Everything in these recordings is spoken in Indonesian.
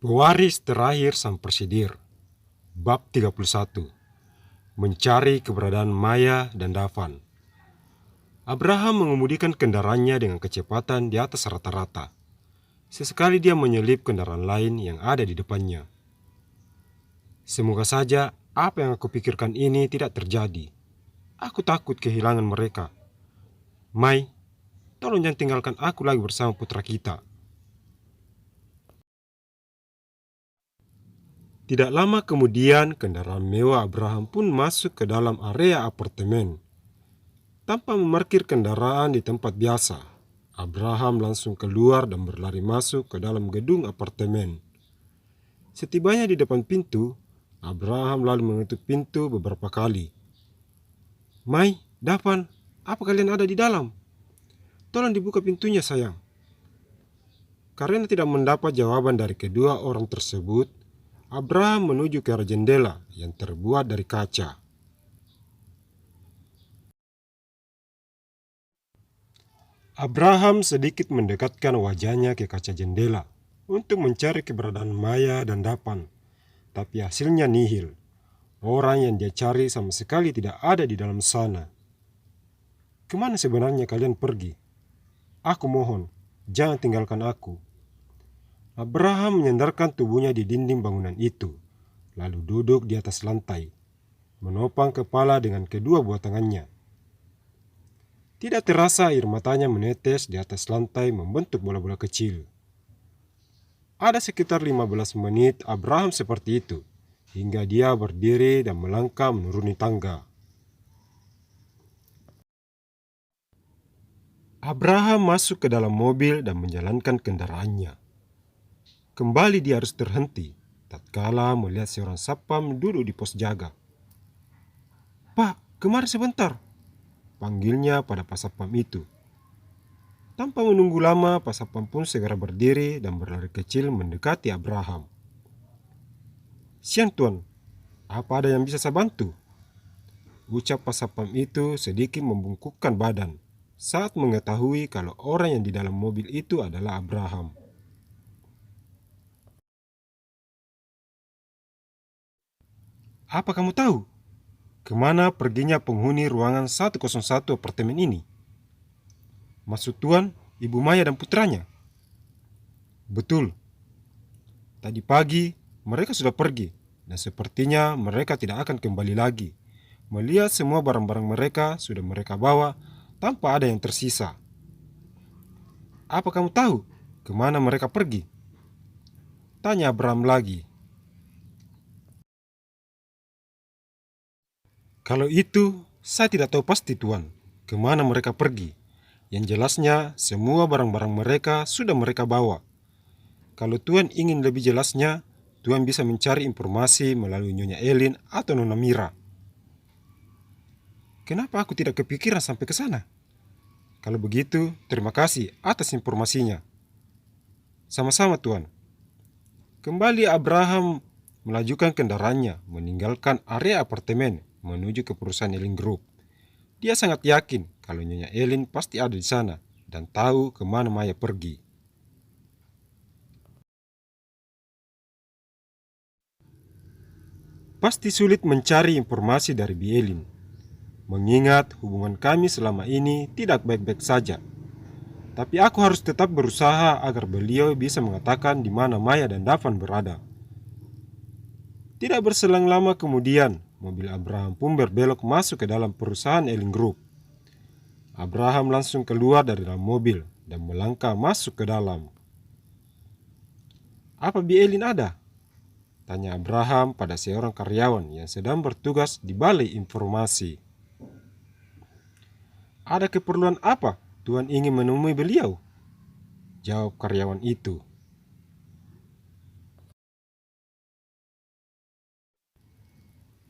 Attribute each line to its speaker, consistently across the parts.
Speaker 1: Pewaris terakhir sang presidir. Bab 31. Mencari keberadaan Maya dan Dafan. Abraham mengemudikan kendaraannya dengan kecepatan di atas rata-rata. Sesekali dia menyelip kendaraan lain yang ada di depannya. Semoga saja apa yang aku pikirkan ini tidak terjadi. Aku takut kehilangan mereka. Mai, tolong jangan tinggalkan aku lagi bersama putra kita. Tidak lama kemudian, kendaraan mewah Abraham pun masuk ke dalam area apartemen. Tanpa memarkir kendaraan di tempat biasa, Abraham langsung keluar dan berlari masuk ke dalam gedung apartemen. Setibanya di depan pintu, Abraham lalu mengetuk pintu beberapa kali. Mai, Dafan, apa kalian ada di dalam? Tolong dibuka pintunya, sayang. Karena tidak mendapat jawaban dari kedua orang tersebut, Abraham menuju ke arah jendela yang terbuat dari kaca. Abraham sedikit mendekatkan wajahnya ke kaca jendela untuk mencari keberadaan Maya dan Dafan, tapi hasilnya nihil. Orang yang dia cari sama sekali tidak ada di dalam sana. Kemana sebenarnya kalian pergi? Aku mohon, jangan tinggalkan aku. Abraham menyandarkan tubuhnya di dinding bangunan itu, lalu duduk di atas lantai, menopang kepala dengan kedua buah tangannya. Tidak terasa air matanya menetes di atas lantai membentuk bola-bola kecil. Ada sekitar 15 menit Abraham seperti itu, hingga dia berdiri dan melangkah menuruni tangga. Abraham masuk ke dalam mobil dan menjalankan kendaraannya. Kembali dia harus terhenti tatkala melihat seorang satpam duduk di pos jaga. "Pak, kemari sebentar," panggilnya pada Pak Satpam itu. Tanpa menunggu lama, Pak Satpam pun segera berdiri dan berlari kecil mendekati Abraham. "Siang tuan, apa ada yang bisa saya bantu?" ucap Pak Satpam itu sedikit membungkukkan badan saat mengetahui kalau orang yang di dalam mobil itu adalah Abraham. "Apa kamu tahu kemana perginya penghuni ruangan 101 apartemen ini?" "Maksud tuan, Ibu Maya dan putranya?" "Betul. Tadi pagi mereka sudah pergi dan sepertinya mereka tidak akan kembali lagi. Melihat semua barang-barang mereka sudah mereka bawa tanpa ada yang tersisa." "Apa kamu tahu kemana mereka pergi?" tanya Abraham lagi. "Kalau itu, saya tidak tahu pasti tuan, kemana mereka pergi. Yang jelasnya, semua barang-barang mereka sudah mereka bawa. Kalau tuan ingin lebih jelasnya, tuan bisa mencari informasi melalui Nyonya Elin atau Nona Mira." "Kenapa aku tidak kepikiran sampai ke sana?" "Kalau begitu, terima kasih atas informasinya." "Sama-sama tuan." Kembali Abraham melajukan kendaraannya, meninggalkan area apartemen menuju ke perusahaan Elin Group. Dia sangat yakin kalau Nyonya Elin pasti ada di sana dan tahu kemana Maya pergi. Pasti sulit mencari informasi dari Bi Elin, mengingat hubungan kami selama ini tidak baik-baik saja. Tapi aku harus tetap berusaha agar beliau bisa mengatakan di mana Maya dan Dafan berada. Tidak berselang lama kemudian, mobil Abraham pun berbelok masuk ke dalam perusahaan Elin Group. Abraham langsung keluar dari dalam mobil dan melangkah masuk ke dalam. "Apa Bi Elin ada?" tanya Abraham pada seorang karyawan yang sedang bertugas di balai informasi. "Ada keperluan apa Tuan ingin menemui beliau?" jawab karyawan itu.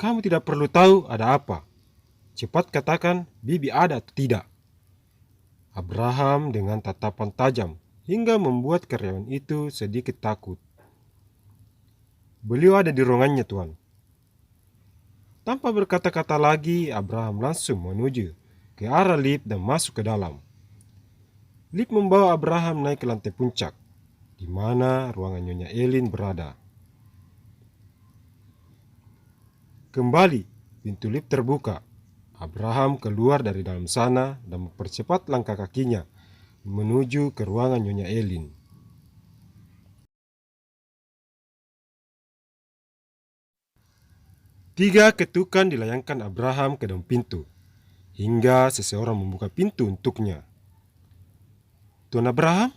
Speaker 1: "Kamu tidak perlu tahu ada apa. Cepat katakan Bibi ada atau tidak." Abraham dengan tatapan tajam hingga membuat karyawan itu sedikit takut. "Beliau ada di ruangannya, Tuan." Tanpa berkata-kata lagi, Abraham langsung menuju ke arah lift dan masuk ke dalam. Lift membawa Abraham naik ke lantai puncak. di mana ruangan Nyonya Elin berada. Kembali, pintu lift terbuka. Abraham keluar dari dalam sana dan mempercepat langkah kakinya menuju ke ruangan Nyonya Elin. Tiga ketukan dilayangkan Abraham ke dalam pintu, hingga seseorang membuka pintu untuknya. "Tuan Abraham?"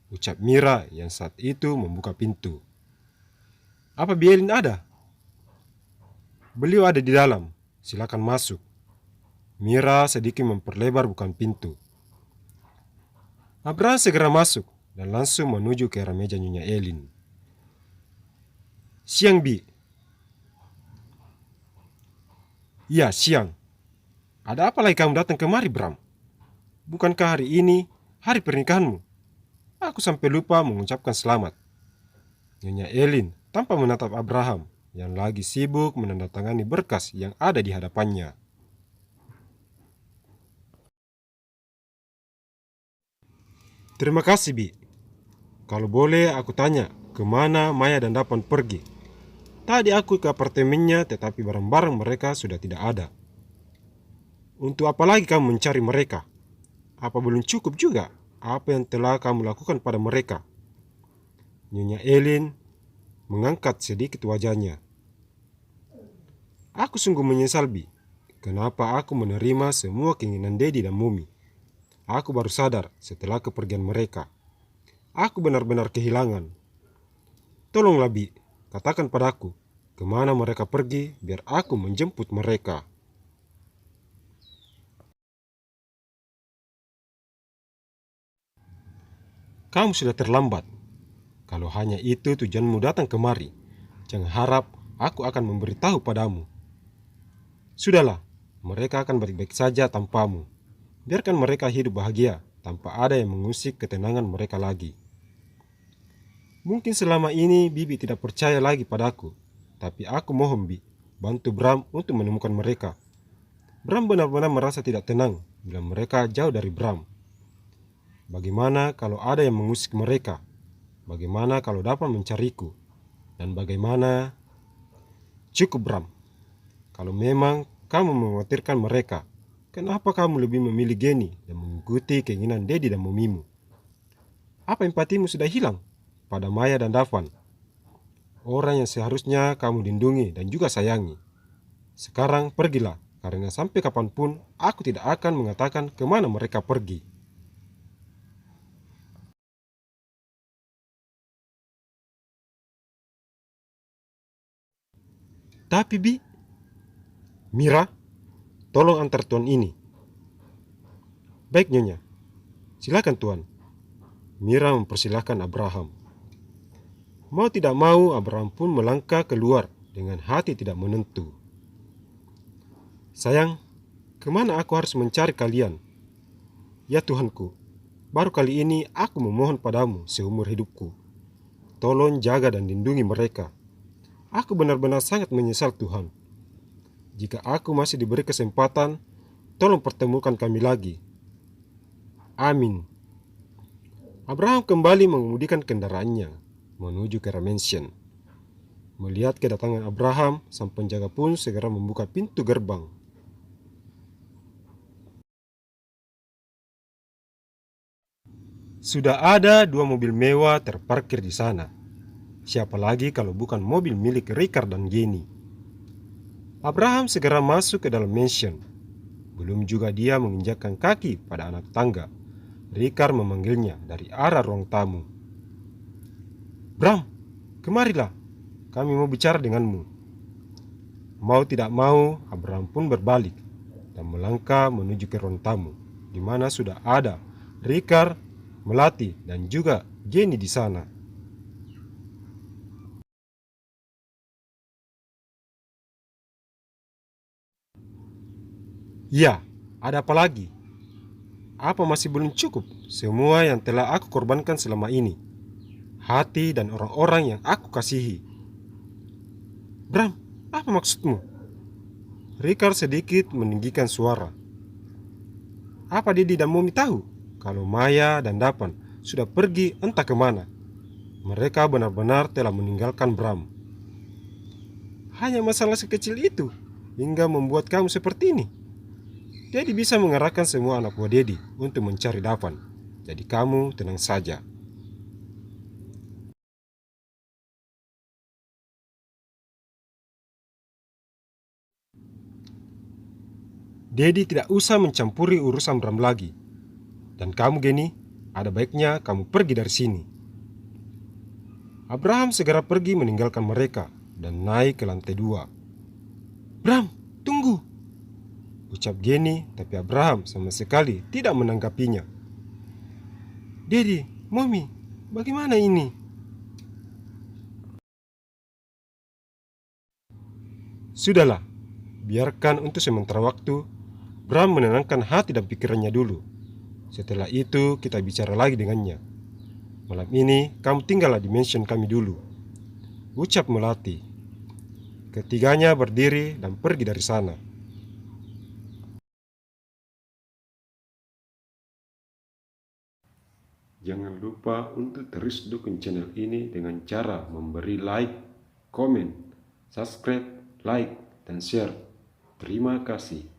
Speaker 1: ucap Mira yang saat itu membuka pintu. "Apa Bielin ada?" "Beliau ada di dalam, silakan masuk." Mira sedikit memperlebar bukan pintu. Abraham segera masuk dan langsung menuju ke arah meja Nyonya Elin. "Siang, Bi." "Ya, siang. Ada apa lagi kamu datang kemari, Bram? Bukankah hari ini hari pernikahanmu? Aku sampai lupa mengucapkan selamat." Nyonya Elin tanpa menatap Abraham yang lagi sibuk menandatangani berkas yang ada di hadapannya. "Terima kasih, Bi. Kalau boleh aku tanya, kemana Maya dan Dapan pergi? Tadi aku ke apartemennya tetapi barang-barang mereka sudah tidak ada." "Untuk apa lagi kamu mencari mereka? Apa belum cukup juga apa yang telah kamu lakukan pada mereka?" Nyonya Elin mengangkat sedikit wajahnya. "Aku sungguh menyesal, Bi. Kenapa aku menerima semua keinginan Dedi dan Mumi? Aku baru sadar setelah kepergian mereka. Aku benar-benar kehilangan. Tolonglah, Bi, katakan padaku, kemana mereka pergi biar aku menjemput mereka." "Kamu sudah terlambat. Kalau hanya itu tujuanmu datang kemari, jangan harap aku akan memberitahu padamu. Sudahlah, mereka akan baik-baik saja tanpamu. Biarkan mereka hidup bahagia tanpa ada yang mengusik ketenangan mereka lagi. Mungkin selama ini Bibi tidak percaya lagi padaku, tapi aku mohon, Bi, bantu Bram untuk menemukan mereka. Bram benar-benar merasa tidak tenang bila mereka jauh dari Bram. Bagaimana kalau ada yang mengusik mereka? Bagaimana kalau dapat mencariku? Dan bagaimana..." "Cukup, Bram. Kalau memang kamu mengkhawatirkan mereka, kenapa kamu lebih memilih Geni dan mengikuti keinginan Dedi dan Momimu? Apa empatimu sudah hilang pada Maya dan Davan, orang yang seharusnya kamu lindungi dan juga sayangi? Sekarang pergilah, karena sampai kapanpun aku tidak akan mengatakan kemana mereka pergi." "Tapi, Bi..." "Mira, tolong antar tuan ini." "Baik, Nyonya. Silakan, Tuan." Mira mempersilahkan Abraham. Mau tidak mau, Abraham pun melangkah keluar dengan hati tidak menentu. "Sayang, kemana aku harus mencari kalian? Ya Tuhanku, baru kali ini aku memohon padamu seumur hidupku. Tolong jaga dan lindungi mereka. Aku benar-benar sangat menyesal, Tuhan. Jika aku masih diberi kesempatan, tolong pertemukan kami lagi. Amin." Abraham kembali mengemudikan kendaraannya menuju ke mansion. Melihat kedatangan Abraham, sang penjaga pun segera membuka pintu gerbang. Sudah ada dua mobil mewah terparkir di sana. Siapa lagi kalau bukan mobil milik Ricard dan Jenny. Abraham segera masuk ke dalam mansion. Belum juga dia menginjakkan kaki pada anak tangga, Ricard memanggilnya dari arah ruang tamu. "Bram, kemarilah. Kami mau bicara denganmu." Mau tidak mau, Abraham pun berbalik dan melangkah menuju ke ruang tamu, di mana sudah ada Ricard, Melati, dan juga Jenny di sana. "Ya, ada apa lagi? Apa masih belum cukup semua yang telah aku korbankan selama ini? Hati dan orang-orang yang aku kasihi." "Bram, apa maksudmu?" Ricard sedikit meninggikan suara. "Apa Dedi dan Mumi tahu kalau Maya dan Dapan sudah pergi entah kemana Mereka benar-benar telah meninggalkan Bram. Hanya masalah sekecil itu hingga membuat kamu seperti ini. Dedi bisa mengerahkan semua anak buah Dedi untuk mencari Davan. Jadi kamu tenang saja. Dedi tidak usah mencampuri urusan Bram lagi. Dan kamu Geni, ada baiknya kamu pergi dari sini. Abraham segera pergi meninggalkan mereka dan naik ke lantai 2. Bram, tunggu! Ucap Geni, tapi Abraham sama sekali tidak menanggapinya. Dedi, Mommy, bagaimana ini? Sudahlah, biarkan untuk sementara waktu Bram menenangkan hati dan pikirannya dulu. Setelah itu kita bicara lagi dengannya. Malam ini kamu tinggallah di mansion kami dulu, ucap Melati. Ketiganya berdiri dan pergi dari sana. Jangan lupa untuk terus dukung channel ini dengan cara memberi like, komen, subscribe, like, dan share. Terima kasih.